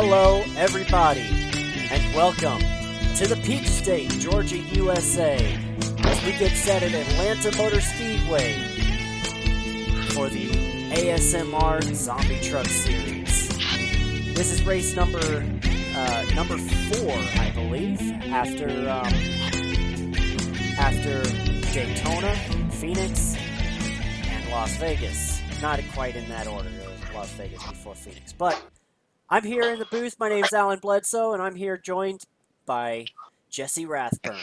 Hello, everybody, and welcome to the Peach State, Georgia, USA, as we get set at Atlanta Motor Speedway for the ASMR Zombie Truck Series. This is race number 4, I believe, after Daytona, Phoenix, and Las Vegas. Not quite in that order. It was Las Vegas before Phoenix, but I'm here in the booth. My name's Alan Bledsoe, and I'm here joined by Jesse Rathburn.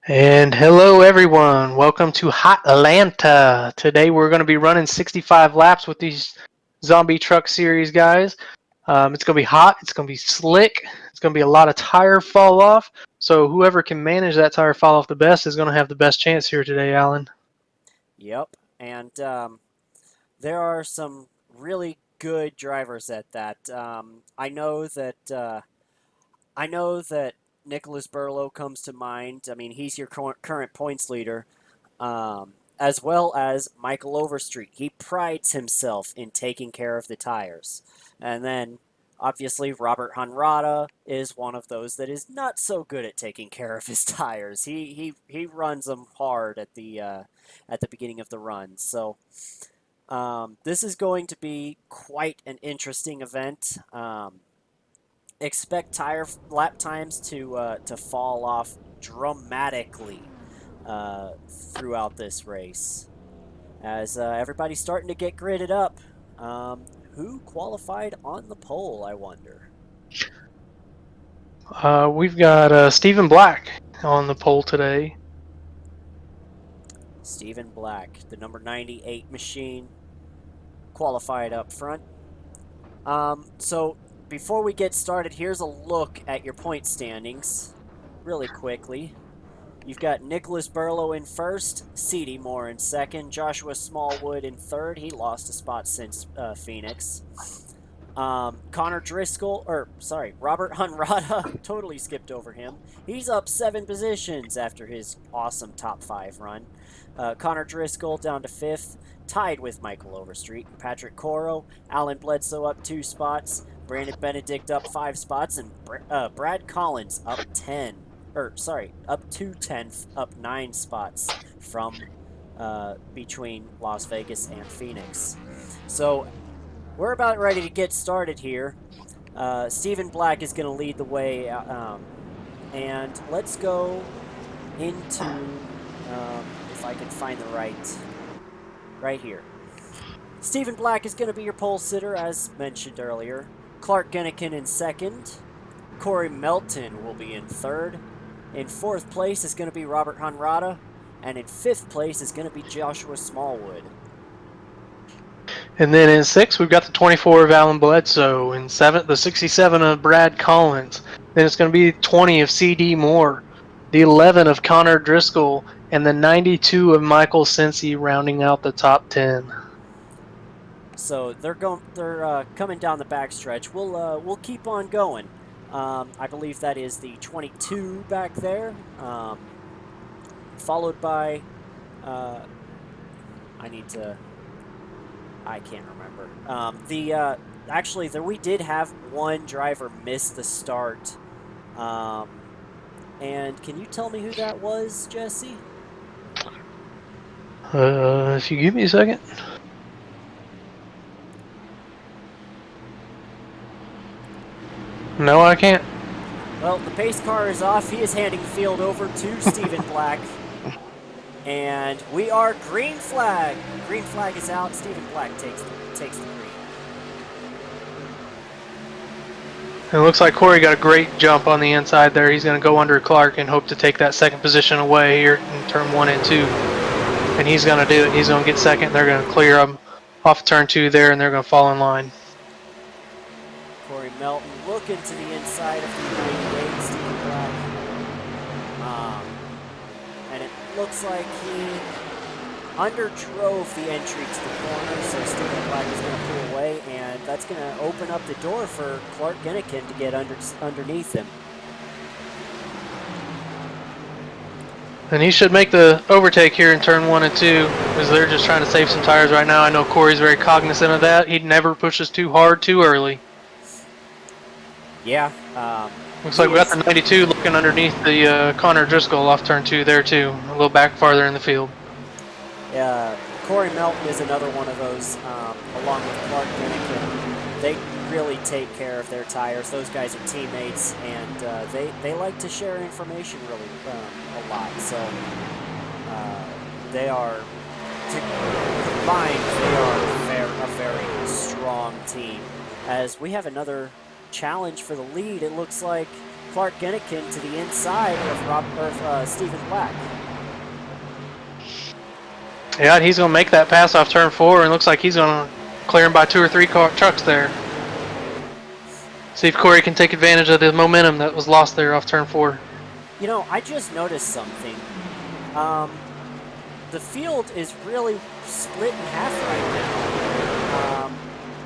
And hello everyone, welcome to Hot Atlanta. Today we're going to be running 65 laps with these Zombie Truck Series guys. It's going to be hot, it's going to be slick, it's going to be a lot of tire fall off. So whoever can manage that tire fall off the best is going to have the best chance here today, Alan. Yep, and there are some really good drivers at that. I know that Nicholas Burlow comes to mind. I mean, he's your current points leader, as well as Michael Overstreet. He prides himself in taking care of the tires. And then, obviously, Robert Hunrada is one of those that is not so good at taking care of his tires. He runs them hard at the beginning of the run. So this is going to be quite an interesting event. Expect tire lap times to fall off dramatically throughout this race, as everybody's starting to get gridded up. Who qualified on the pole, I wonder? We've got Stephen Black on the pole today. Stephen Black, the number 98 machine, qualified up front. So before we get started, here's a look at your point standings really quickly. You've got Nicholas Burlow in first, C.D. Moore in second, Joshua Smallwood in third. He lost a spot since Phoenix. Robert Hunrada, totally skipped over him. He's up 7 positions after his awesome top 5 run. Connor Driscoll down to 5th, tied with Michael Overstreet. Patrick Coro, Alan Bledsoe up 2 spots. Brandon Benedict up 5 spots, and Brad Collins up 10. Up to 10th, up 9 spots from between Las Vegas and Phoenix. So we're about ready to get started here. Stephen Black is going to lead the way, and let's go into, if I can find the right here. Stephen Black is going to be your pole sitter, as mentioned earlier. Clark Gennikin in second. Corey Melton will be in third. In 4th place is going to be Robert Hunrada. And in 5th place is going to be Joshua Smallwood. And then in 6th, we've got the 24 of Alan Bledsoe. In 7th, the 67 of Brad Collins. Then it's going to be 20 of C.D. Moore. The 11 of Connor Driscoll. And the 92 of Michael Sensi rounding out the top 10. So they're coming down the backstretch. We'll keep on going. I believe that is the 22 back there, followed by I can't remember. Actually, we did have one driver miss the start. And can you tell me who that was, Jesse? If you give me a second. No, I can't. Well, the pace car is off. He is handing the field over to Stephen Black. And we are green flag. Green flag is out. Stephen Black takes the green. It looks like Corey got a great jump on the inside there. He's going to go under Clark and hope to take that second position away here in turn 1 and 2. And he's going to do it. He's going to get second. They're going to clear him off turn 2 there, and they're going to fall in line. Corey Melton looking to the inside of the 98, Stephen Black. And it looks like he underdrove the entry to the corner, so Stephen Black is going to pull away, and that's going to open up the door for Clark Gennikin to get underneath him. And he should make the overtake here in turn 1 and 2, because they're just trying to save some tires right now. I know Corey's very cognizant of that. He never pushes too hard too early. Yeah. Looks He like we got is. the 92 looking underneath the Connor Driscoll off turn 2 there too, a little back farther in the field. Corey Melton is another one of those, along with Clark Minnikin. They really take care of their tires. Those guys are teammates, and they like to share information really a lot. So they are, combined, they are a very strong team. As we have another challenge for the lead, it looks like Clark Gennikin to the inside of Stephen Black. Yeah, he's going to make that pass off turn 4, and looks like he's going to clear him by 2 or 3 trucks there. See if Corey can take advantage of the momentum that was lost there off turn 4. You know, I just noticed something. The field is really split in half right now.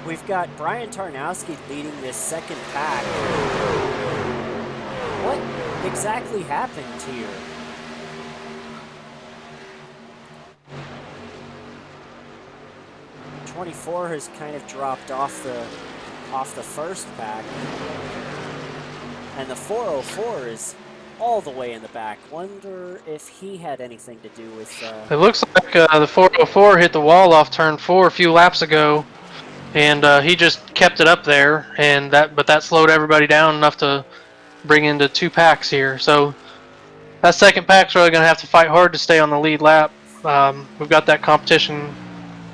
We've got Brian Tarnowski leading this second pack. What exactly happened here? '24 has kind of dropped off the first pack, and the 404 is all the way in the back. Wonder if he had anything to do with. It looks like the 404 hit the wall off turn 4 a few laps ago, and he just kept it up there, and but that slowed everybody down enough to bring into 2 packs here. So that second pack's really going to have to fight hard to stay on the lead lap. We've got that competition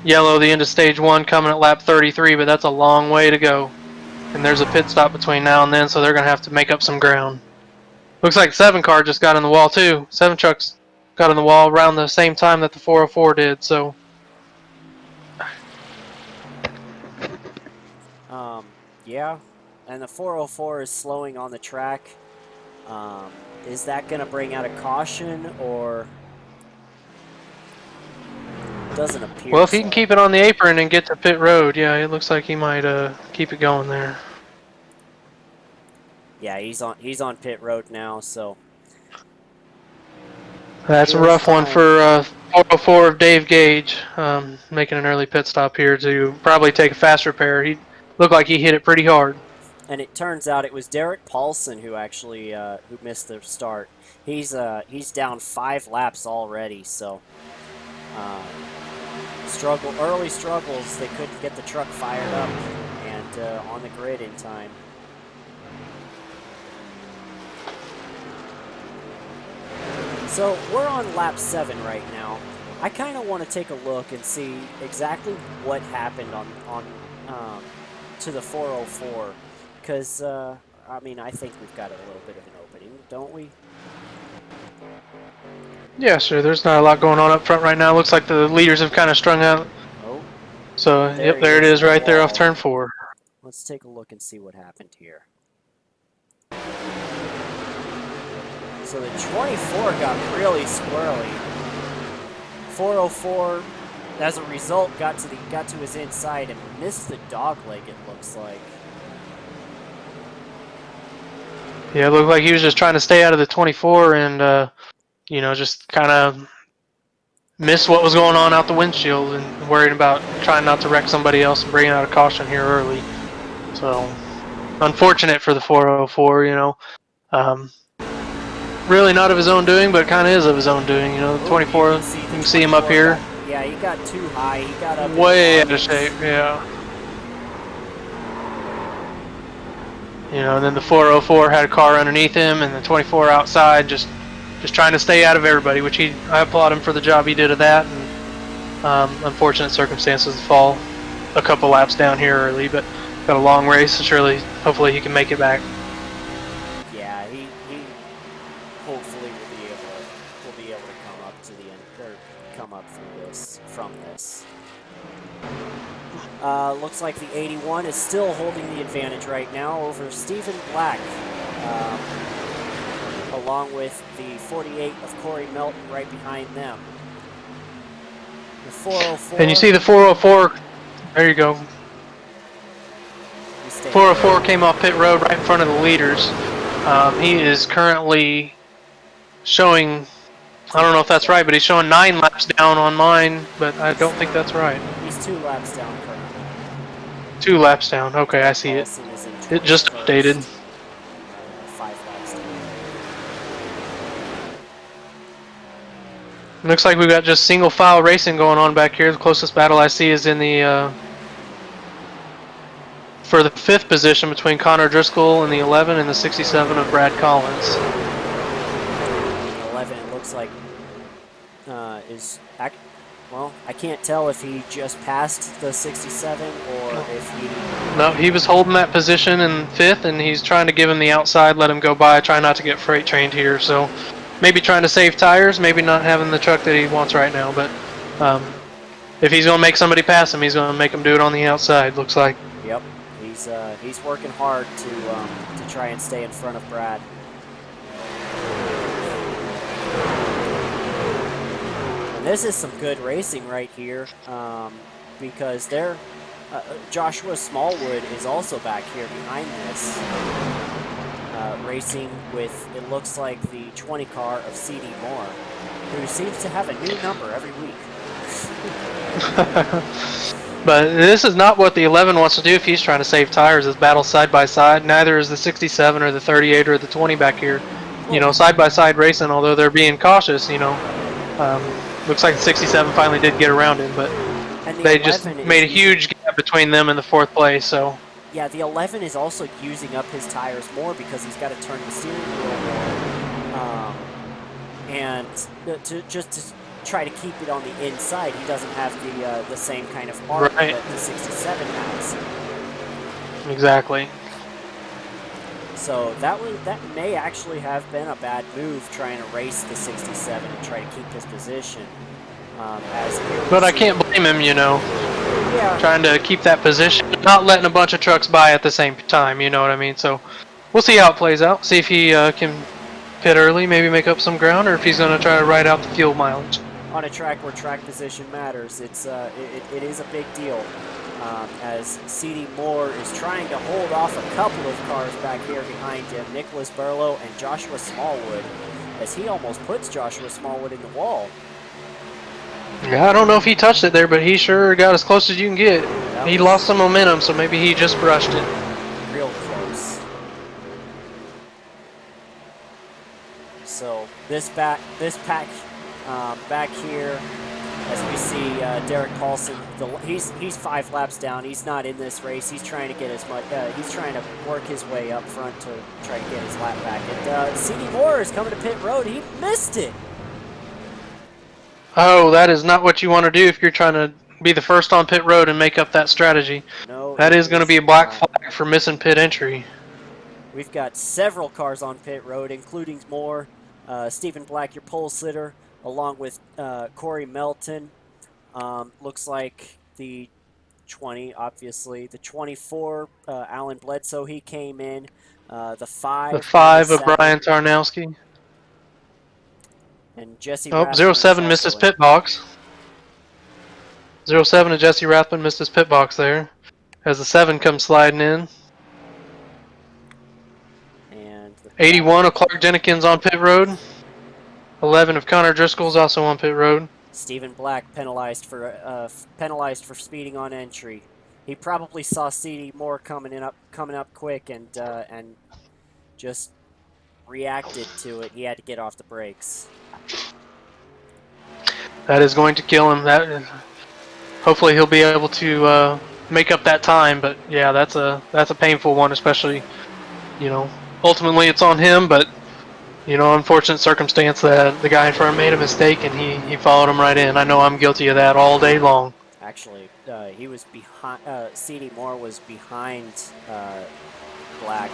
yellow, the end of stage 1, coming at lap 33, but that's a long way to go. And there's a pit stop between now and then, so they're going to have to make up some ground. Looks like 7 car just got in the wall too. 7 trucks got in the wall around the same time that the 404 did, so. Yeah, and the 404 is slowing on the track. Is that going to bring out a caution, or doesn't appear? Well, if he can keep it on the apron and get to pit road, yeah, it looks like he might keep it going there. Yeah, he's on pit road now, so. That's a rough one for 404 of Dave Gage, making an early pit stop here to probably take a fast repair. He looked like he hit it pretty hard. And it turns out it was Derek Paulson who actually who missed the start. He's down 5 laps already, so early struggles. They couldn't get the truck fired up and on the grid in time. So we're on lap 7 right now. I kind of want to take a look and see exactly what happened on to the 404, because I mean, I think we've got a little bit of an opening, don't we? Yeah, sure. There's not a lot going on up front right now. Looks like the leaders have kind of strung out. Oh. So, yep, there it is right there off turn 4. Let's take a look and see what happened here. So the 24 got really squirrely. 404, as a result, got to his inside and missed the dog leg, it looks like. Yeah, it looked like he was just trying to stay out of the 24 and, you know, just kind of missed what was going on out the windshield and worried about trying not to wreck somebody else and bringing out a caution here early. So, unfortunate for the 404, you know. Really not of his own doing, but kind of is of his own doing. You know, the 24, you can see him up here. Yeah, he got too high. He got up way out of shape, yeah. You know, and then the 404 had a car underneath him, and the 24 outside, just trying to stay out of everybody, which I applaud him for the job he did of that. And unfortunate circumstances to fall a couple laps down here early, but got a long race, so hopefully he can make it back. Yeah, he hopefully will be able to come up to the end, or come up from this. Looks like the 81 is still holding the advantage right now over Stephen Black, along with the 48 of Corey Melton right behind them. The 404. And you see the 404, there you go. 404 came off pit road right in front of the leaders. He is currently showing, I don't know if that's right, but he's showing 9 laps down on mine, but I don't think that's right. He's 2 laps down currently. 2 laps down, okay, I see it. It just updated. Looks like we've got just single file racing going on back here. The closest battle I see is in the for the 5th position between Connor Driscoll and the 11 and the 67 of Brad Collins. And the 11, it looks like, well, I can't tell if he just passed the 67 or if he... No, he was holding that position in 5th, and he's trying to give him the outside, let him go by, try not to get freight trained here. So maybe trying to save tires, maybe not having the truck that he wants right now. But if he's going to make somebody pass him, he's going to make him do it on the outside, looks like. Yep, he's working hard to try and stay in front of Brad. This is some good racing right here, because Joshua Smallwood is also back here behind this, racing with, it looks like, the 20 car of C.D. Moore, who seems to have a new number every week. But this is not what the 11 wants to do if he's trying to save tires, is battle side by side. Neither is the 67 or the 38 or the 20 back here. You know, side by side racing, although they're being cautious, you know. Looks like the 67 finally did get around him, but they just made a huge gap between them and the 4th place. So yeah, the 11 is also using up his tires more because he's got to turn the steering wheel more, and to try to keep it on the inside, he doesn't have the same kind of arc that the 67 has. Exactly. So that may actually have been a bad move, trying to race the 67 and try to keep his position. But I can't blame him, you know. Yeah. Trying to keep that position, not letting a bunch of trucks by at the same time, you know what I mean? So we'll see how it plays out. See if he can pit early, maybe make up some ground, or if he's going to try to ride out the fuel mileage. On a track where track position matters, it is a big deal. As C.D. Moore is trying to hold off a couple of cars back here behind him, Nicholas Burlow and Joshua Smallwood, as he almost puts Joshua Smallwood in the wall. Yeah, I don't know if he touched it there, but he sure got as close as you can get. He lost some momentum, so maybe he just brushed it. Real close. So this pack back here, as we see Derek Paulson, he's 5 laps down. He's not in this race. He's trying to get as much. He's trying to work his way up front to try to get his lap back. And C.D. Moore is coming to pit road. He missed it. Oh, that is not what you want to do if you're trying to be the first on pit road and make up that strategy. No, that is going to be a black flag for missing pit entry. We've got several cars on pit road, including Moore, Stephen Black, your pole sitter, along with Corey Melton. Looks like the 20, obviously. The 24, Alan Bledsoe, he came in. The 5. The 5 of Brian Tarnowski. And Jesse Rathbun 07 missed his pit box. 07 of Jesse Rathbun missed his pit box there. As the 7 comes sliding in. And 81 of Clark Jenikins on pit road. 11 of Connor Driscoll's also on pit road. Stephen Black penalized for speeding on entry. He probably saw C.D. Moore coming up quick and just reacted to it. He had to get off the brakes. That is going to kill him. Hopefully he'll be able to make up that time. But yeah, that's a painful one, especially, you know, ultimately it's on him. But you know, unfortunate circumstance that the guy in front made a mistake and he followed him right in. I know I'm guilty of that all day long. Actually, he was behind. C.D. Moore was behind Black,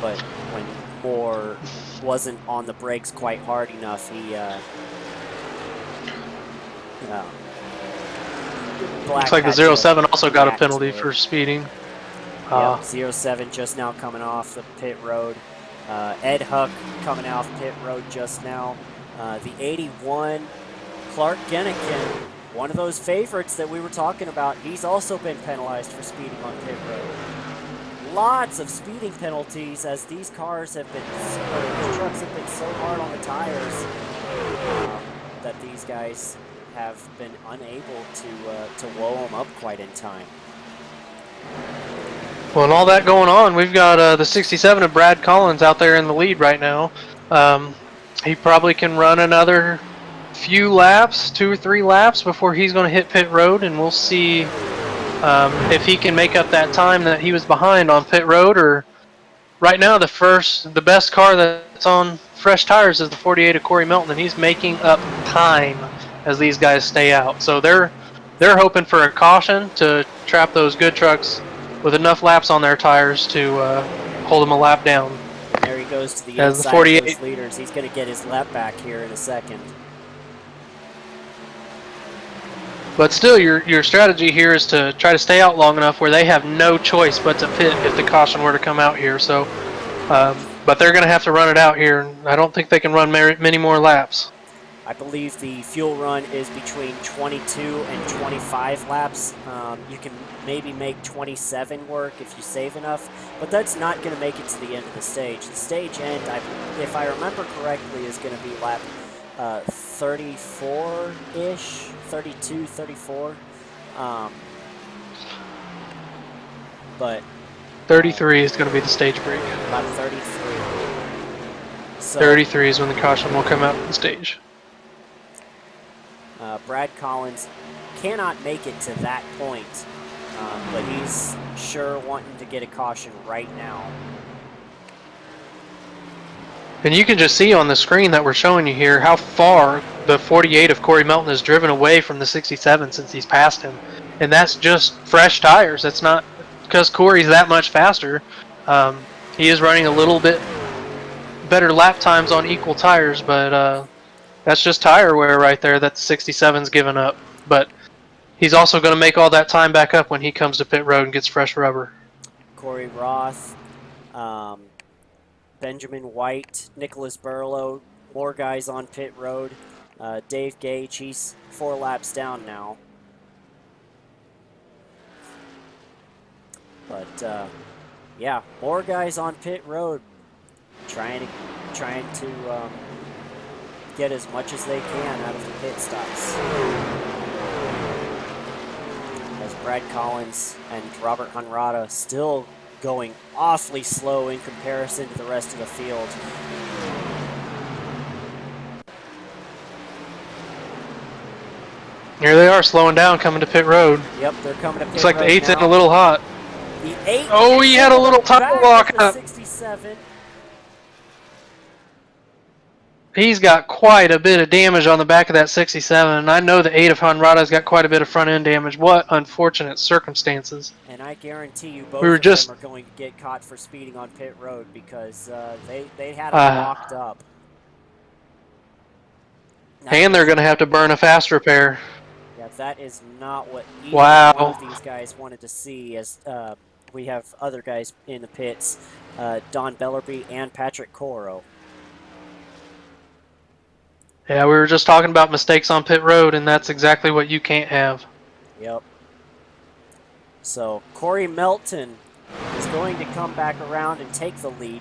but when Moore wasn't on the brakes quite hard enough, he Black looks like the 07 also got a penalty for speeding. Yep, 07 just now coming off the pit road. Ed Huck coming off pit road just now. The 81, Clark Gennikin, one of those favorites that we were talking about, he's also been penalized for speeding on pit road. Lots of speeding penalties as these cars have been, these trucks have been so hard on the tires that these guys have been unable to whoa them up quite in time. Well, and all that going on, we've got the 67 of Brad Collins out there in the lead right now. He probably can run another few laps, 2 or 3 laps before he's going to hit pit road, and we'll see if he can make up that time that he was behind on pit road. Or right now, the best car that's on fresh tires is the 48 of Corey Melton, and he's making up time as these guys stay out. So they're hoping for a caution to trap those good trucks with enough laps on their tires to hold them a lap down. And there he goes to the As the inside of 48 those leaders. He's going to get his lap back here in a second. But still, your strategy here is to try to stay out long enough where they have no choice but to pit if the caution were to come out here. So, but they're going to have to run it out here, and I don't think they can run many more laps. I believe the fuel run is between 22 and 25 laps. You can maybe make 27 work if you save enough, but that's not going to make it to the end of the stage. The stage end, if I remember correctly, is going to be lap 34-ish, 32, 34. But 33 is going to be the stage break. Lap 33. So, 33 is when the caution will come out on the stage. Brad Collins cannot make it to that point, but he's sure wanting to get a caution right now. And you can just see on the screen that we're showing you here how far the 48 of Corey Melton has driven away from the 67 since he's passed him. And that's just fresh tires. That's not because Corey's that much faster. He is running a little bit better lap times on equal tires, but that's just tire wear right there that the 67's given up. But he's also going to make all that time back up when he comes to pit road and gets fresh rubber. Corey Roth, Benjamin White, Nicholas Burlow, more guys on pit road. Dave Gage, he's 4 laps down now. But yeah, more guys on pit road, trying to get as much as they can out of the pit stops. As Brad Collins and Robert Hunrada still going awfully slow in comparison to the rest of the field. Here they are slowing down, coming to pit road. Yep, they're coming to pit road. Looks like the 8's now. in a little hot. The 8. Oh, he had a little tire lock up. 67. He's got quite a bit of damage on the back of that 67, and I know the 8 of Honrada's got quite a bit of front end damage. What unfortunate circumstances. And I guarantee you both of them are going to get caught for speeding on pit road because they had them locked up. And they're going to have to burn a fast repair. Yeah, that is not what either one of these guys wanted to see, as we have other guys in the pits, Don Bellerby and Patrick Coro. Yeah, we were just talking about mistakes on pit road, and that's exactly what you can't have. Yep. So Corey Melton is going to come back around and take the lead.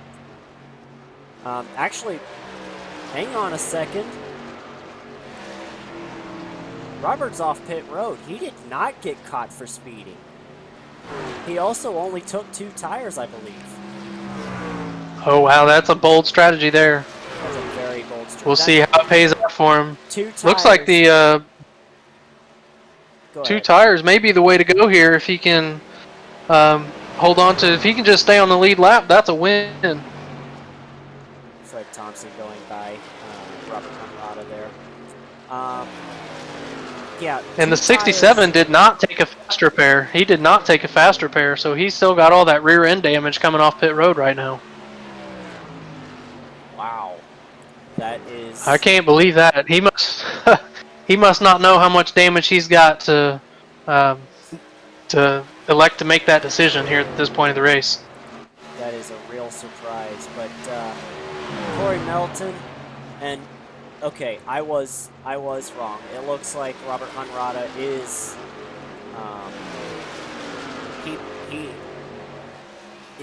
Actually, hang on a second. Robert's off pit road. He did not get caught for speeding. He also only took 2 tires, I believe. Oh, wow, that's a bold strategy there. That's a very bold strategy. We'll see how it pays off for him. 2 tires. Looks like the 2 tires may be the way to go here if he can hold on to. If he can just stay on the lead lap, that's a win. Fred Thompson going by Robert Hunrada there. Yeah. And the 67 did not take a fast repair. He did not take a fast repair, so he's still got all that rear end damage coming off pit road right now. Wow. That is... I can't believe that. He must he must not know how much damage he's got to elect to make that decision here at this point of the race. That is a real surprise. But Corey Melton and... Okay, I was wrong. It looks like Robert Hunrada is he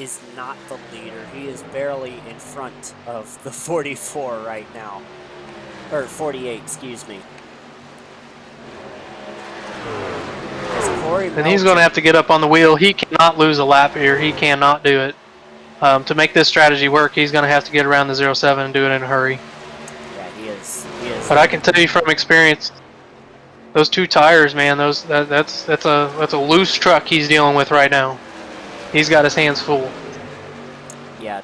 is not the leader. He is barely in front of the 44 right now. Or 48, excuse me. And he's going to have to get up on the wheel. He cannot lose a lap here. He cannot do it. To make this strategy work, he's going to have to get around the 07 and do it in a hurry. He is But I can tell you from experience, those 2 tires, man, that's a loose truck he's dealing with right now. He's got his hands full. Yeah.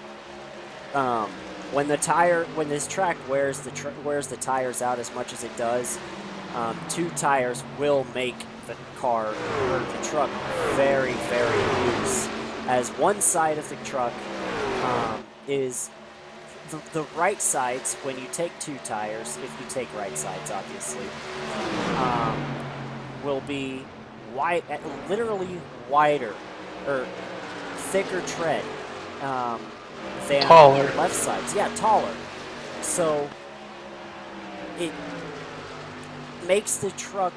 When this track wears the tires out as much as it does, 2 tires will make the car or the truck very, very loose. As one side of the truck is the right sides, when you take 2 tires, if you take right sides, obviously, will be wide, literally wider or thicker tread than Taller. the left sides. Yeah, taller. So it makes the truck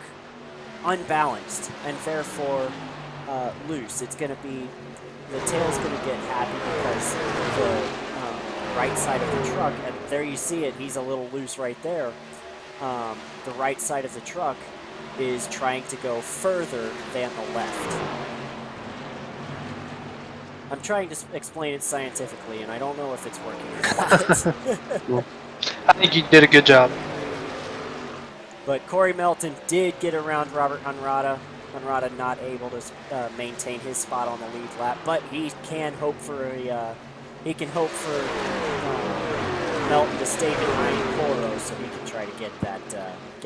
unbalanced and therefore loose. It's going to be, the tail's going to get happy because the right side of the truck, and there you see it, he's a little loose right there. The right side of the truck is trying to go further than the left. I'm trying to explain it scientifically, and I don't know if it's working or not. I think you did a good job. But Corey Melton did get around Robert Hunrada. Hunrada not able to maintain his spot on the lead lap, but he can hope for Melton to stay behind Coro so he can try to get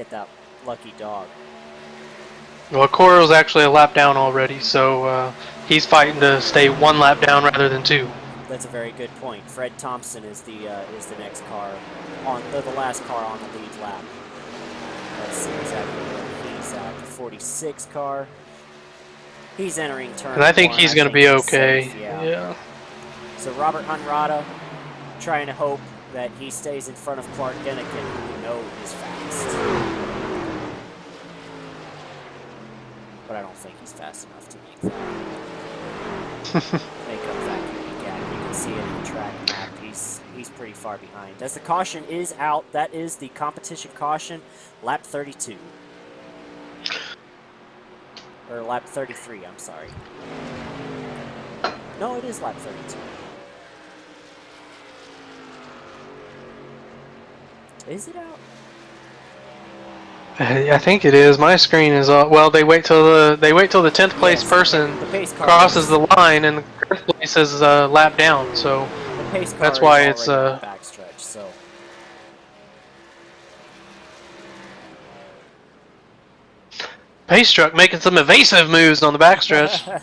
that lucky dog. Well, Coro's actually a lap down already, so he's fighting to stay 1 lap down rather than 2. That's a very good point. Fred Thompson is the next car on the last car on the lead lap. Let's see exactly where he's at. The 46 car. He's entering turn. And I think he's going to be okay. Safe, yeah. Yeah. So Robert Hunrada trying to hope that he stays in front of Clark Denikin, who we know is fast. But I don't think he's fast enough to make that. Make up that gap. You can see it in the track map. He's pretty far behind. As the caution is out, that is the competition caution, lap 32. Or lap 33, I'm sorry. No, it is lap 32. Is it out? I think it is. My screen is well. They wait till the 10th place person crosses the line, and the 10th place is lap down. So the pace car that's why it's the backstretch. So pace truck making some evasive moves on the backstretch.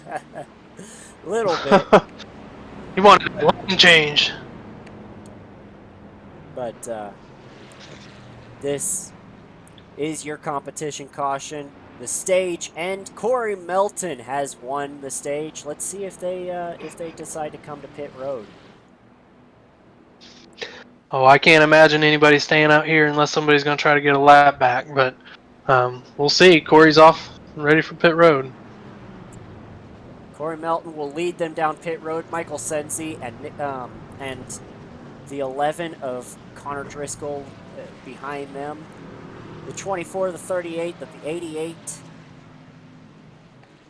Little bit. He wanted a lane change. But this is your competition caution. The stage, and Corey Melton has won the stage. Let's see if they decide to come to pit road. Oh, I can't imagine anybody staying out here unless somebody's going to try to get a lap back. But we'll see. Corey's off and ready for pit road. Corey Melton will lead them down pit road. Michael Senzi and the 11 of Connor Driscoll behind them. The 24, the 38, the 88,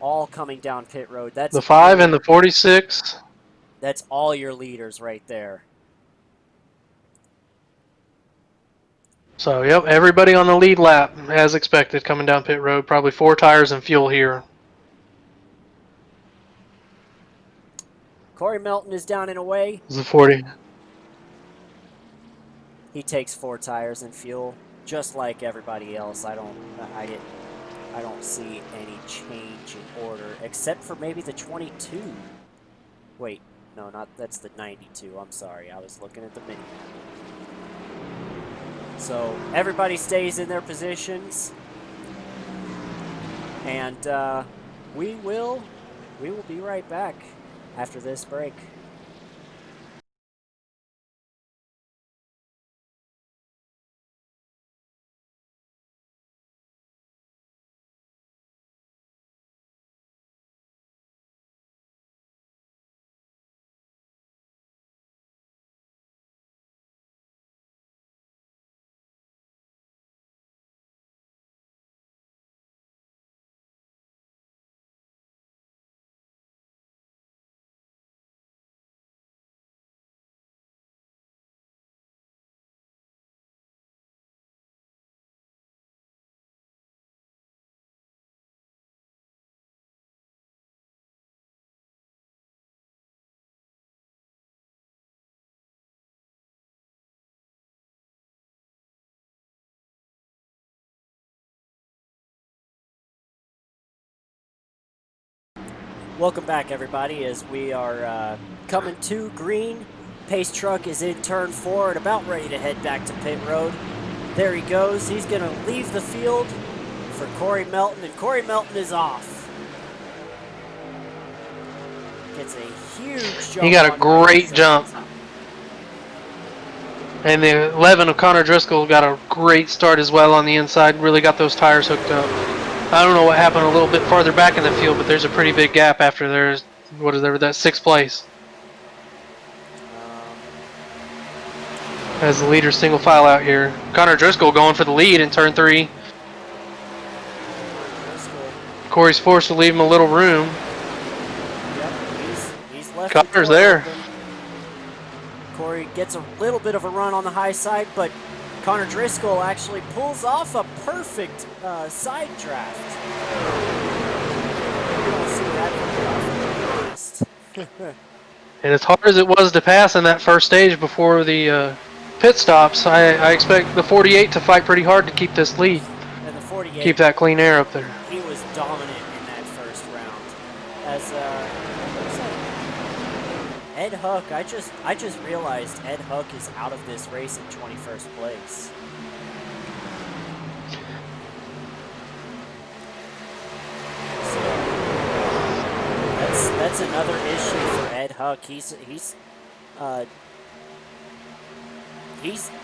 all coming down pit road. That's the 5 and the 46. That's all your leaders right there. So, yep, everybody on the lead lap, as expected, coming down pit road. Probably 4 tires and fuel here. Corey Melton is down and away. This is 40. He takes 4 tires and fuel, just like everybody else. I don't see any change in order, except for maybe the 22. Wait, no, that's the 92. I'm sorry, I was looking at the mini map. So everybody stays in their positions, and we will be right back after this break. Welcome back, everybody, as we are coming to green. Pace truck is in turn 4 and about ready to head back to pit road. There he goes. He's going to leave the field for Corey Melton, and Corey Melton is off. Gets a huge jump. He got a great jump. And the 11 of Connor Driscoll got a great start as well on the inside. Really got those tires hooked up. I don't know what happened a little bit farther back in the field, but there's a pretty big gap after there's, what is there, that 6th place. As the leader single file out here. Connor Driscoll going for the lead in turn 3. Corey's forced to leave him a little room. Yep, he's left. Connor's there. Open. Corey gets a little bit of a run on the high side, but Connor Driscoll actually pulls off a perfect side draft. You don't see that very often. And as hard as it was to pass in that first stage before the pit stops, I expect the 48 to fight pretty hard to keep this lead. And the 48, keep that clean air up there. He was dominant in that first round. As Ed Huck, I just realized Ed Huck is out of this race in 21st place. So that's another issue for Ed Huck. He's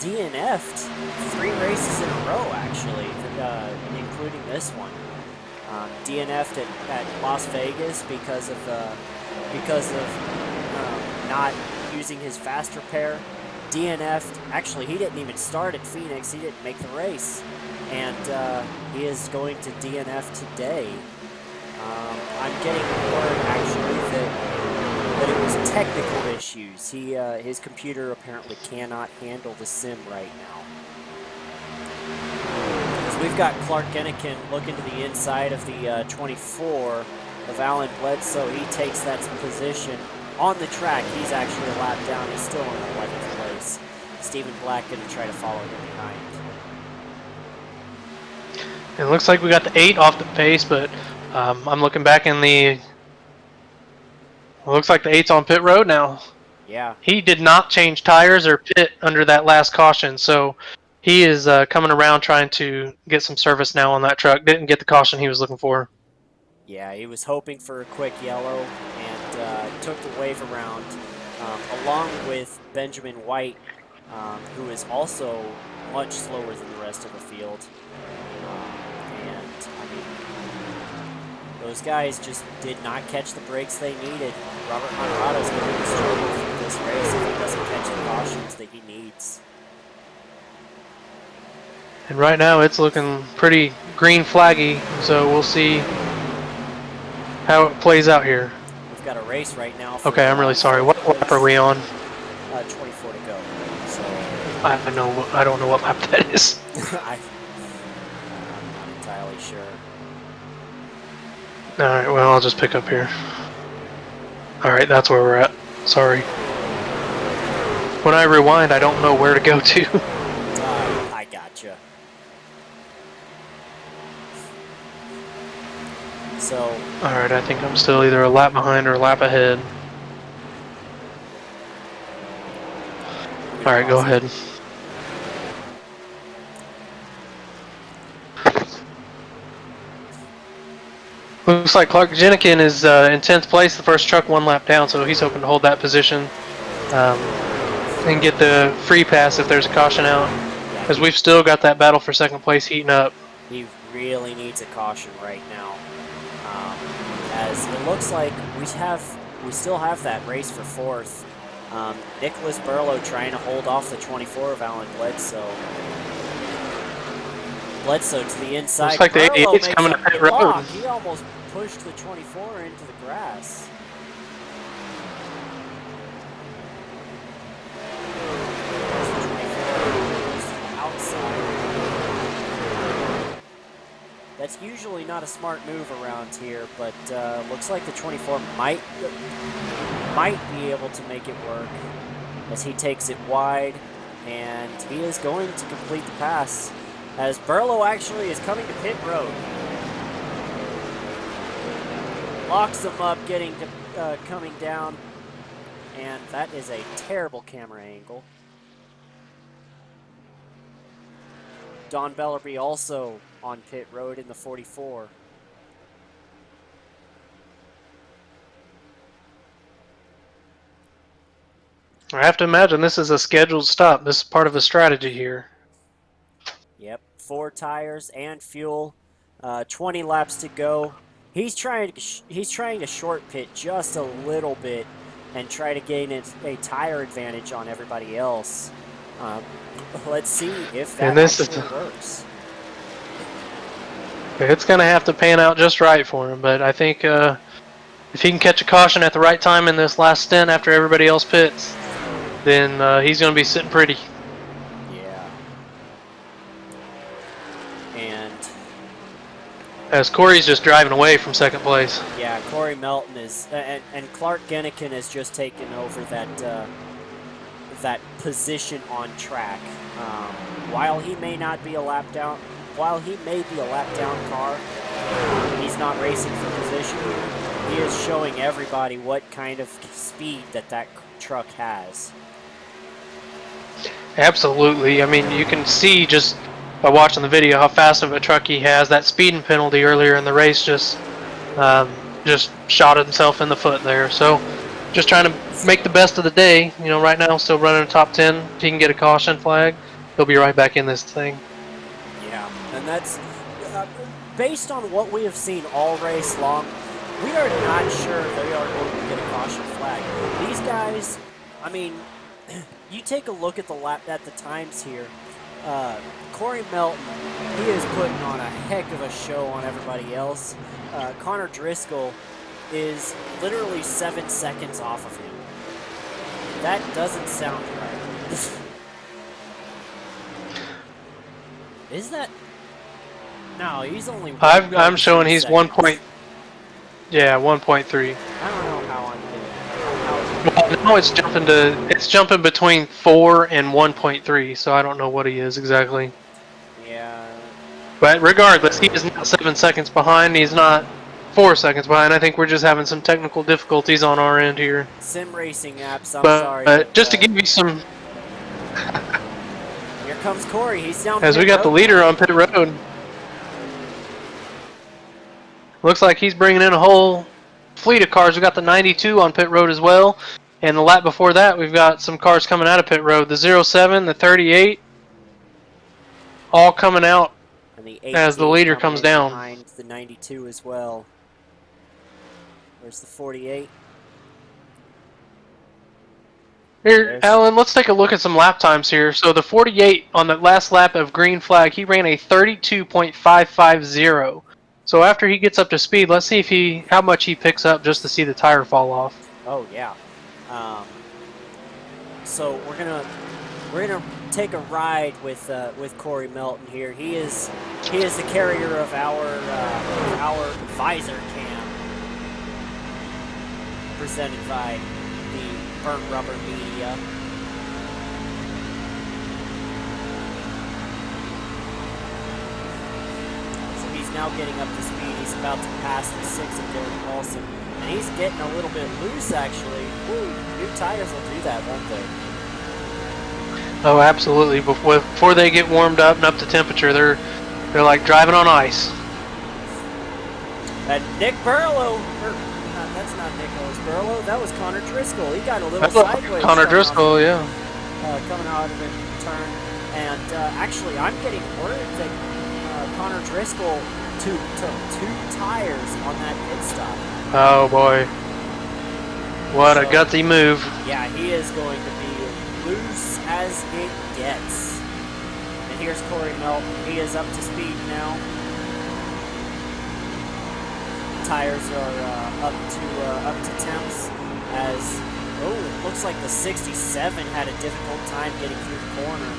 DNF'd 3 races in a row, actually, including this one. DNF'd at Las Vegas because of not using his fast repair. DNF'd, actually he didn't even start at Phoenix, he didn't make the race, and he is going to DNF today. I'm getting word actually that it was technical issues. His computer apparently cannot handle the sim right now. So we've got Clark Gennikin looking to the inside of the 24 of Alan Bledsoe. He takes that position. On the track, he's actually a lap down. He's still in 11th place. Stephen Black going to try to follow him behind. It looks like we got the 8 off the pace, but I'm looking back in the... It looks like the 8's on pit road now. Yeah. He did not change tires or pit under that last caution, so he is coming around trying to get some service now on that truck. Didn't get the caution he was looking for. Yeah, he was hoping for a quick yellow and took the wave around, along with Benjamin White, who is also much slower than the rest of the field. And, I mean, those guys just did not catch the brakes they needed. Robert Honorado's going to struggle through this race if he doesn't catch the cautions that he needs. And right now it's looking pretty green flaggy, so we'll see how it plays out here. We've got a race right now. Okay, I'm really sorry. What lap are we on? 24 to go. So I don't know what lap that is. I'm not entirely sure. Alright, well, I'll just pick up here. Alright, that's where we're at. Sorry. When I rewind, I don't know where to go to. I gotcha. So... Alright, I think I'm still either a lap behind or a lap ahead. Alright, go ahead. Looks like Clark Gennikin is in 10th place, the first truck 1 lap down, so he's hoping to hold that position and get the free pass if there's a caution out. Because we've still got that battle for 2nd place heating up. He really needs a caution right now. As it looks like we still have that race for 4th. Nicholas Burlow trying to hold off the 24 of Alan Bledsoe. Bledsoe to the inside. Looks like the 88's coming to pit road. He almost pushed the 24 into the grass. That's usually not a smart move around here, but looks like the 24 might be able to make it work as he takes it wide, and he is going to complete the pass as Burlow actually is coming to pit road. locks him up, coming down, and that is a terrible camera angle. Don Bellerby also on pit road in the 44. I have to imagine this is a scheduled stop. This is part of a strategy here. Yep, 4 tires and fuel, 20 laps to go. He's trying to short pit just a little bit and try to gain a tire advantage on everybody else. Let's see if that actually works. It's going to have to pan out just right for him, but I think if he can catch a caution at the right time in this last stint after everybody else pits, then he's going to be sitting pretty. Yeah. And as Corey's just driving away from second place. Yeah, Corey Melton is, and Clark Genniken has just taken over that position on track. While he may be a lap down car, he's not racing for position. He is showing everybody what kind of speed that truck has. Absolutely. I mean, you can see just by watching the video how fast of a truck he has. That speeding penalty earlier in the race just shot himself in the foot there. So just trying to make the best of the day. You know, right now still running a top 10. If he can get a caution flag, he'll be right back in this thing. Yeah, and that's based on what we have seen all race long. We are not sure they are going to get a caution flag. These guys, I mean, you take a look at the times here. Corey Melton, he is putting on a heck of a show on everybody else. Connor Driscoll is literally 7 seconds off of him. That doesn't sound right. Is that? No, he's only. I'm showing he's 1.3. Yeah, 1.3. I don't know how I'm doing. Well, now it's jumping between 4 and 1.3, so I don't know what he is exactly. Yeah. But regardless, he is not 7 seconds behind. He's not 4 seconds behind. I think we're just having some technical difficulties on our end here. Sim racing apps. I'm sorry. But just to give you some. Here comes Corey. He's down. As we got the leader on pit road. Looks like he's bringing in a whole fleet of cars. We got the 92 on pit road as well. And the lap before that, we've got some cars coming out of pit road. The 07, the 38, all coming out and the as the leader comes down. Behind the 92 as well. Where's the 48? Here, Alan, let's take a look at some lap times here. So the 48 on the last lap of green flag, he ran a 32.550. So after he gets up to speed, let's see how much he picks up just to see the tire fall off. Oh yeah. So we're gonna take a ride with Corey Melton here. He is the carrier of our visor cam, presented by the Burnt Rubber Media. Now getting up to speed. He's about to pass the 6 of Dylan Paulson. And he's getting a little bit loose, actually. Woo, new tires will do that, won't they? Oh, absolutely. Before they get warmed up and up to temperature, they're like driving on ice. And Nick Burlow, that's not Nicholas Burlow, that was Connor Driscoll. He got a little sideways. Connor Driscoll, yeah. Coming out of a turn. And actually, I'm getting word that Connor Driscoll took 2 tires on that pit stop. Oh boy. What a gutsy move. Yeah, he is going to be loose as it gets. And here's Corey Melton. He is up to speed now. Tires are up to temps as it looks like the 67 had a difficult time getting through the corner.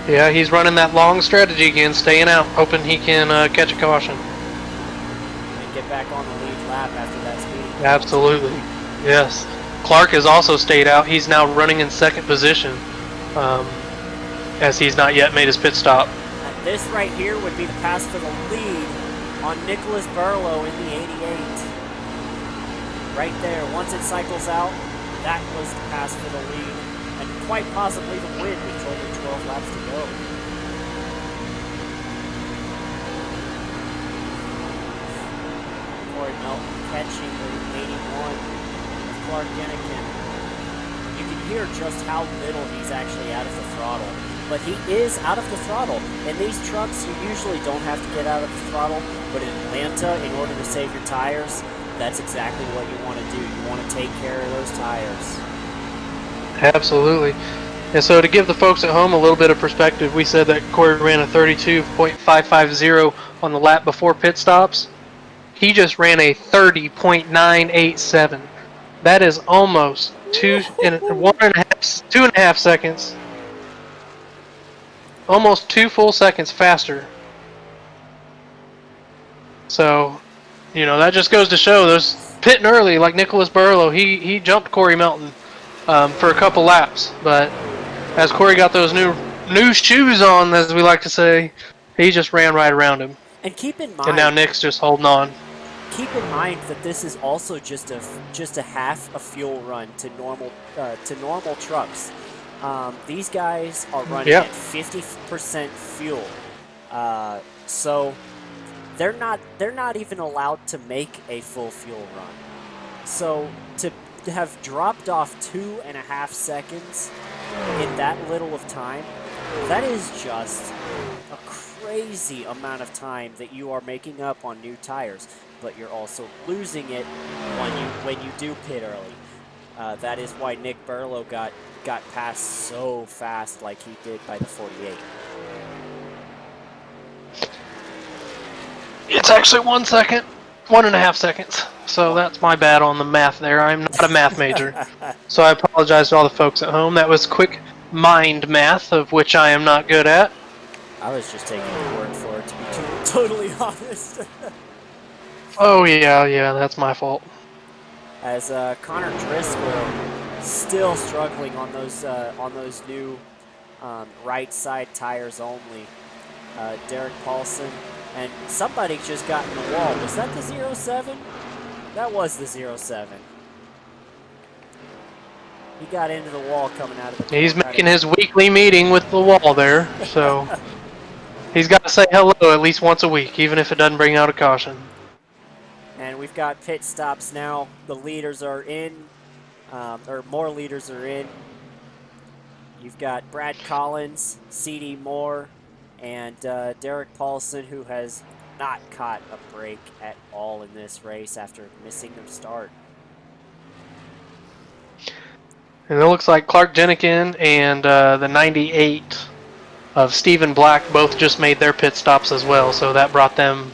Yeah, he's running that long strategy again, staying out, hoping he can catch a caution. And get back on the lead lap after that speed. Absolutely, yes. Clark has also stayed out. He's now running in second position, as he's not yet made his pit stop. And this right here would be the pass for the lead on Nicholas Burlow in the 88. right there. Once it cycles out, that was the pass for the lead, and quite possibly the win with only 12 laps to go. Corey Melton catching the 81 of Clark Denikin. You can hear just how little he's actually out of the throttle. But he is out of the throttle. In these trucks, you usually don't have to get out of the throttle, but in Atlanta, in order to save your tires, that's exactly what you want to do. You want to take care of those tires. Absolutely. And so to give the folks at home a little bit of perspective, we said that Corey ran a 32.550 on the lap before pit stops. He just ran a 30.987. That is almost 2.5 seconds. Almost 2 full seconds faster. So, you know, that just goes to show those pitting early, like Nicholas Burlow, he jumped Corey Melton for a couple laps. But as Corey got those new shoes on, as we like to say, he just ran right around him. And keep in mind, and now Nick's just holding on. Keep in mind that this is also just a half a fuel run to normal trucks. These guys are running at 50% fuel, so they're not even allowed to make a full fuel run. So to have dropped off 2.5 seconds in that little of time, that is just a crazy amount of time that you are making up on new tires. But you're also losing it when you do pit early. That is why Nick Burlow got past so fast like he did by the 48. It's actually 1 second, 1.5 seconds. So that's my bad on the math there. I'm not a math major. So I apologize to all the folks at home. That was quick mind math, of which I am not good at. I was just taking your word for it, to be totally honest. Oh yeah, that's my fault. As Connor Driscoll still struggling on those new right side tires only. Derek Paulson and somebody just got in the wall. Was that the 07? That was the 07. He got into the wall coming out of the. He's making his weekly meeting with the wall there, so he's got to say hello at least once a week, even if it doesn't bring out a caution. And we've got pit stops now. The leaders are in, or more leaders are in. You've got Brad Collins, C.D. Moore, and Derek Paulson, who has not caught a break at all in this race after missing their start. And it looks like Clark Jenikin and the 98 of Stephen Black both just made their pit stops as well, so that brought them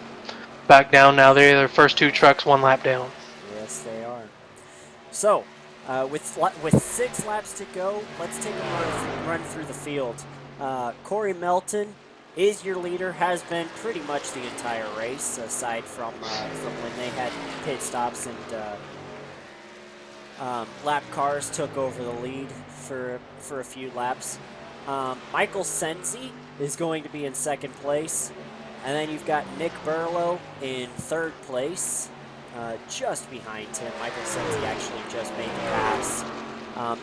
back down. Now they're their first 2 trucks 1 lap down. Yes, they are. So, with 6 laps to go, let's take a run through the field. Corey Melton is your leader, has been pretty much the entire race, aside from when they had pit stops and lap cars took over the lead for a few laps. Michael Senzi is going to be in 2nd place. And then you've got Nick Burlow in 3rd place, just behind him. Michael Senzi actually just made the pass.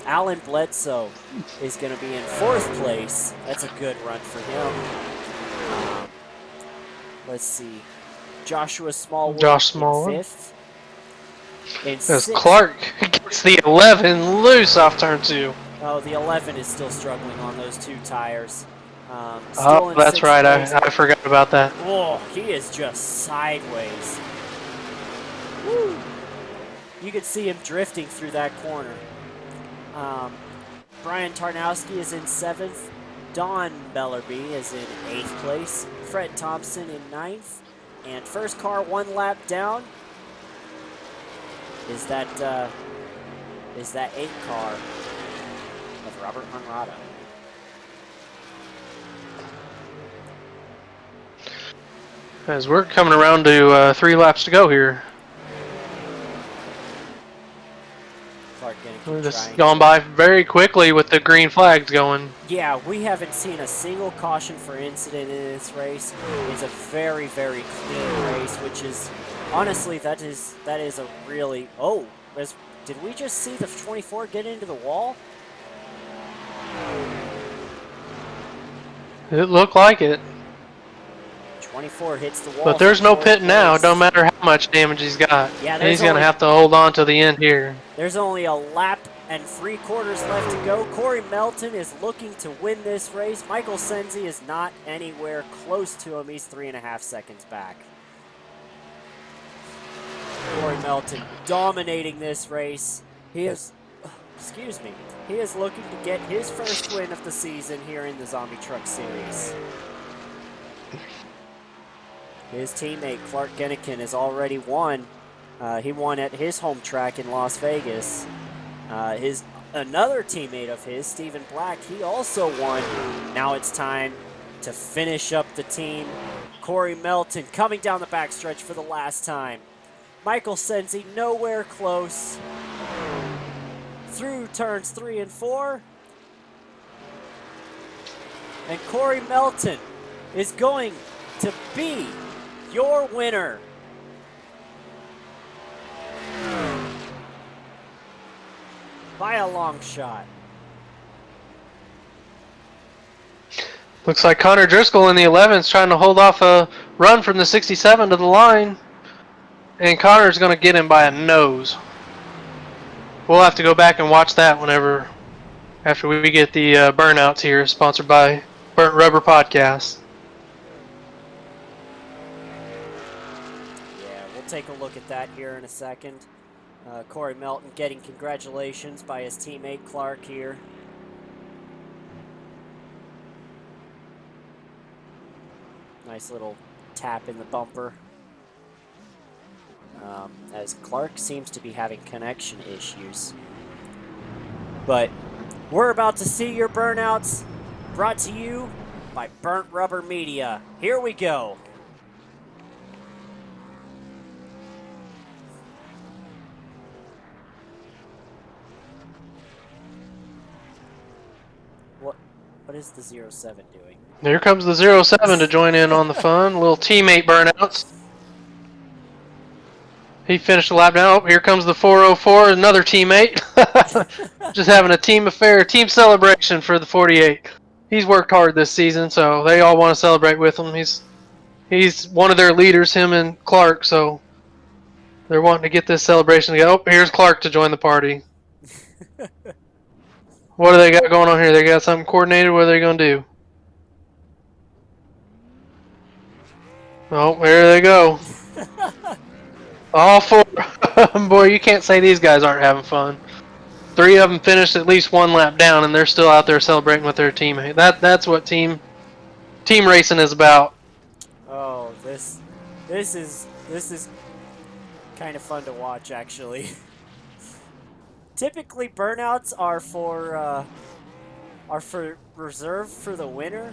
Alan Bledsoe is going to be in 4th place. That's a good run for him. Let's see. Joshua Smallwood in 5th. As Clark gets the 11 loose off turn 2. Oh, the 11 is still struggling on those 2 tires. Oh, that's right. I forgot about that. Oh, he is just sideways. Woo. You could see him drifting through that corner. Brian Tarnowski is in 7th. Don Bellerby is in 8th place. Fred Thompson in 9th. And first car 1 lap down is that 8th car of Robert Monrado. As we're coming around to 3 laps to go here. This has gone by very quickly with the green flags going. Yeah, we haven't seen a single caution for incident in this race. It's a very, very clean race, which is honestly that is a really did we just see the 24 get into the wall? It looked like it. 24 hits the wall But for there's no fourth pitting now. Don't place. matter how much damage he's got. Yeah, He's going to have to hold on to the end here. there's only a lap and 3/4 left to go. Corey Melton is looking to win this race. Michael Senzi is not anywhere close to him. He's 3.5 seconds back. Corey Melton dominating this race. He is, excuse me, he is looking to get his first win of the season here in the Zombie Truck Series. His teammate Clark Gennikin has already won. He won at his home track in Las Vegas. Another teammate of his, Stephen Black, he also won. Now it's time to finish up the team. Corey Melton coming down the backstretch for the last time. Michael Senzi nowhere close. Through turns 3 and 4. And Corey Melton is going to be your winner. By a long shot. Looks like Connor Driscoll in the 11 is trying to hold off a run from the 67 to the line. And Connor's going to get him by a nose. We'll have to go back and watch that after we get the burnouts here, sponsored by Burnt Rubber Podcast. Yeah, we'll take a look at that here in a second. Corey Melton getting congratulations by his teammate Clark here. Nice little tap in the bumper. As Clark seems to be having connection issues. But we're about to see your burnouts brought to you by Burnt Rubber Media. Here we go. What is the 07 doing? Here comes the 07 to join in on the fun. Little teammate burnouts. He finished the lap down. Oh, here comes the 404, another teammate. Just having a team affair, team celebration for the 48. He's worked hard this season, so they all want to celebrate with him. He's one of their leaders, him and Clark, so they're wanting to get this celebration together. Oh, here's Clark to join the party. What do they got going on here? They got something coordinated? What are they going to do? Oh, there they go. All four. Boy, you can't say these guys aren't having fun. 3 of them finished at least 1 lap down, and they're still out there celebrating with their teammate. That's what team racing is about. Oh, this is kind of fun to watch, actually. Typically, burnouts are for reserved for the winner,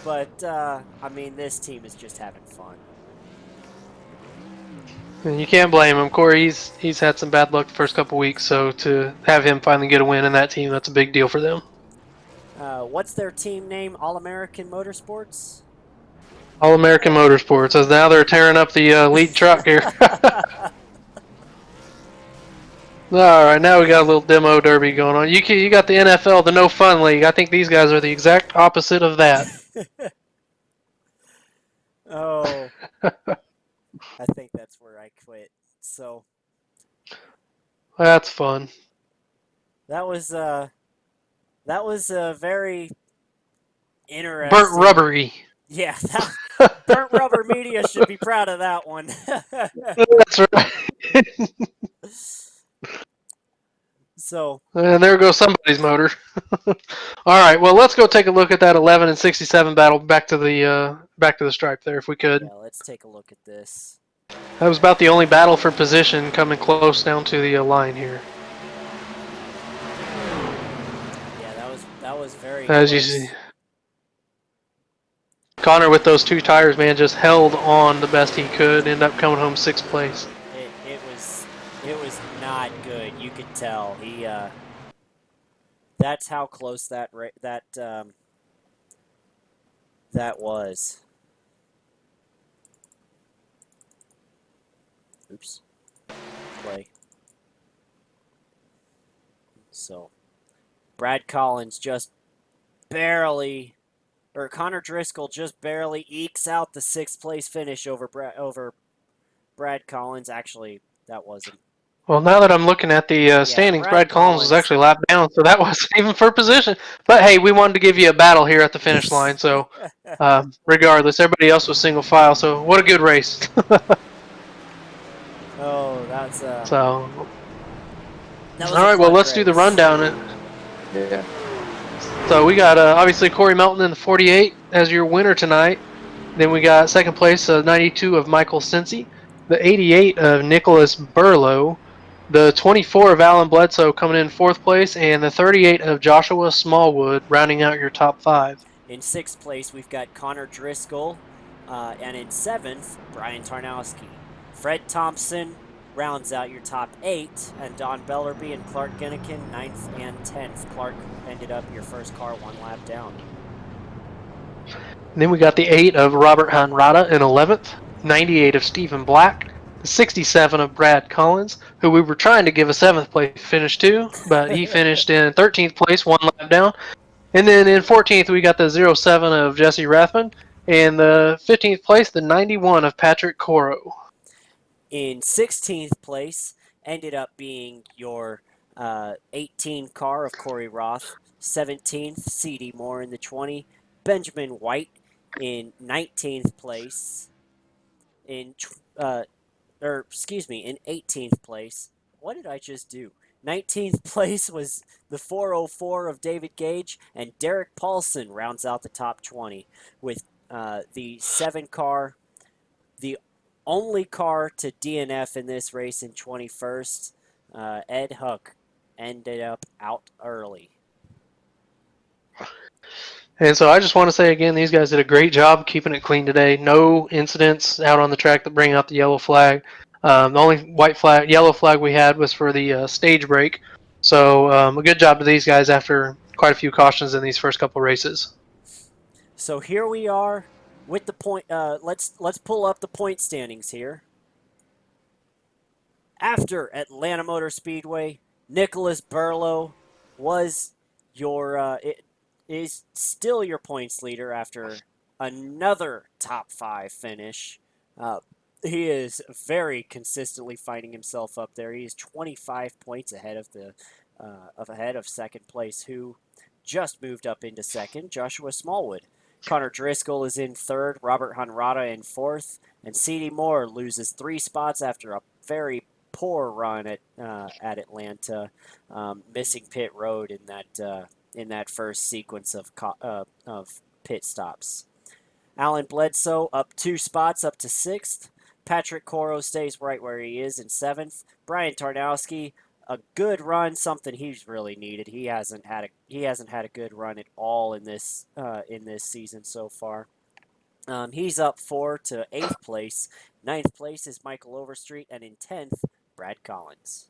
but I mean, this team is just having fun. And you can't blame him. Corey, he's had some bad luck the first couple weeks, so to have him finally get a win in that team, that's a big deal for them. What's their team name? All American Motorsports? All American Motorsports, as now they're tearing up the lead truck here. All right, now we got a little demo derby going on. You got the NFL, the No Fun League. I think these guys are the exact opposite of that. Oh, I think that's where I quit. So That's fun. that was very interesting. Burnt rubbery. Yeah, Burnt Rubber Media should be proud of that one. That's right. So, and there goes somebody's motor. All right, well, let's go take a look at that 11 and 67 battle back to the stripe there, if we could. yeah, let's take a look at this. That was about the only battle for position coming close down to the line here. Yeah, that was very As close. you see, Connor with those 2 tires, man, just held on the best he could. Ended up coming home 6th place. It was not good. You could tell he. That's how close that was. Oops. Play. So Brad Collins just barely, or Connor Driscoll just barely ekes out the sixth place finish over Brad Collins. Actually, that wasn't. Well, now that I'm looking at the Yeah, standings, Brad Brad Collins was Collins. actually lapped down, so that wasn't even for position. But hey, we wanted to give you a battle here at the finish line, so regardless, everybody else was single file. So what a good race. Oh, So that all was a right, well fun let's do the race. rundown. Yeah. So we got obviously Corey Melton in the 48 as your winner tonight. Then we got second place, 92 of Michael Cincy, the 88 of Nicholas Burlow, the 24 of Alan Bledsoe coming in fourth place, and the 38 of Joshua Smallwood rounding out your top five. In sixth place, we've got Connor Driscoll, and in seventh, Brian Tarnowski. Fred Thompson rounds out your top eight, and Don Bellerby and Clark Gennikin ninth and 10th. Clark ended up your first car one lap down. And then we got the 8 of Robert Hanrada in 11th, 98 of Stephen Black, the 67 of Brad Collins, who we were trying to give a 7th place finish to, but he finished in 13th place, one lap down. And then in 14th, we got the 07 of Jesse Rathman, and the 15th place, the 91 of Patrick Coro. In 16th place, ended up being your 18 car of Corey Roth. 17th, C.D. Moore in the 20. Benjamin White in 19th place. In in 18th place. What did I just do? 19th place was the 404 of David Gage, and Derek Paulson rounds out the top 20 with the 7 car, the only car to DNF in this race in 21st. Ed Huck ended up out early. And so I just want to say again, these guys did a great job keeping it clean today. No incidents out on the track that bring out the yellow flag. The only yellow flag we had was for the stage break. So a good job to these guys after quite a few cautions in these first couple races. So here we are with the point. Let's pull up the point standings here. After Atlanta Motor Speedway, Nicholas Burlow was is still your points leader after another top 5 finish. Uh, he is very consistently finding himself up there. He is 25 points ahead of second place, who just moved up into second, Joshua Smallwood. Connor Driscoll is in third, Robert Hanrada in fourth, and C.D. Moore loses 3 spots after a very poor run at Atlanta, missing pit road in that first sequence of pit stops. Alan Bledsoe up 2 spots up to sixth. Patrick Coro stays right where he is in seventh. Brian Tarnowski, a good run, something he's really needed. He hasn't had a good run at all in this season so far. He's up 4 to 8th place. 9th place is Michael Overstreet, and in 10th, Brad Collins.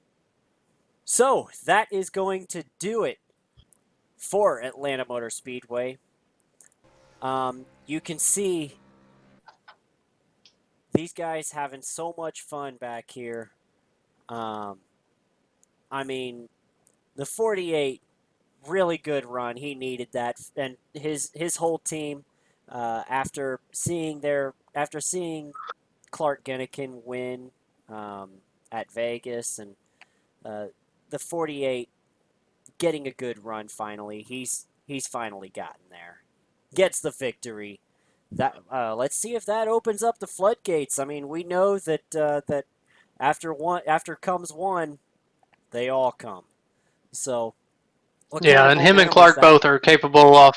So that is going to do it for Atlanta Motor Speedway. You can see these guys having so much fun back here. I mean, the 48, really good run. He needed that, and his whole team, after seeing Clark Gennikin win at Vegas, and the 48 getting a good run finally. He's finally gotten there. Gets the victory. That let's see if that opens up the floodgates. I mean, we know that after comes one, they all come. So what kind Yeah, of and him and momentum is Clark that? both are capable of.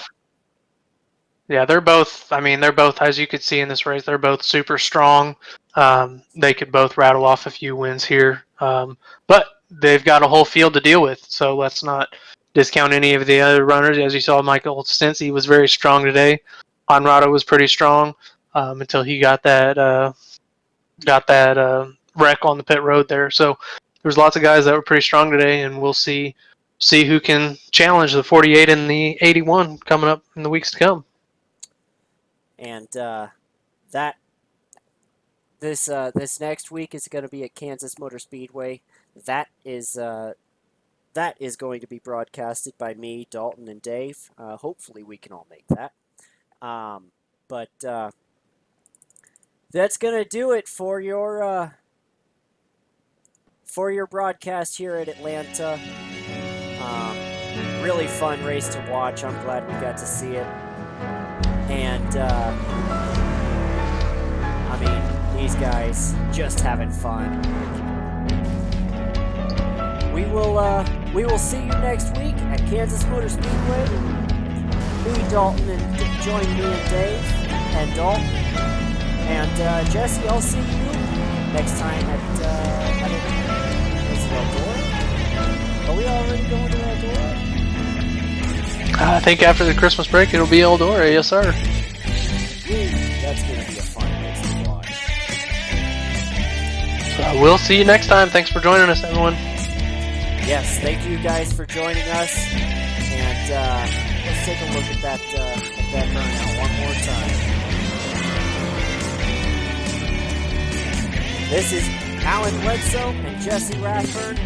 Yeah, they're both. I mean, they're both, as you could see in this race, they're both super strong. They could both rattle off a few wins here, but they've got a whole field to deal with. So let's not discount any of the other runners. As you saw, Michael Stinson was very strong today. Conrado was pretty strong until he got that wreck on the pit road there. So there's lots of guys that were pretty strong today, and we'll see who can challenge the 48 and the 81 coming up in the weeks to come. And that this next week is going to be at Kansas Motor Speedway. That is that is going to be broadcasted by me, Dalton, and Dave. Hopefully, we can all make that. But that's gonna do it for your broadcast here at Atlanta. Really fun race to watch. I'm glad we got to see it. And I mean, these guys just having fun. We will see you next week at Kansas Motor Speedway. Me, Dalton, and join me and Dave and Dalton and Jesse. I'll see you next time at Eldora. Are we already going to Eldora? I think after the Christmas break, it'll be Eldora. Yes, sir. That's going to be a fun race to watch. We'll see you next time. Thanks for joining us, everyone. Yes, thank you guys for joining us. And let's take a look at that burnout one more time. This is Alan Bledsoe and Jesse Rathburn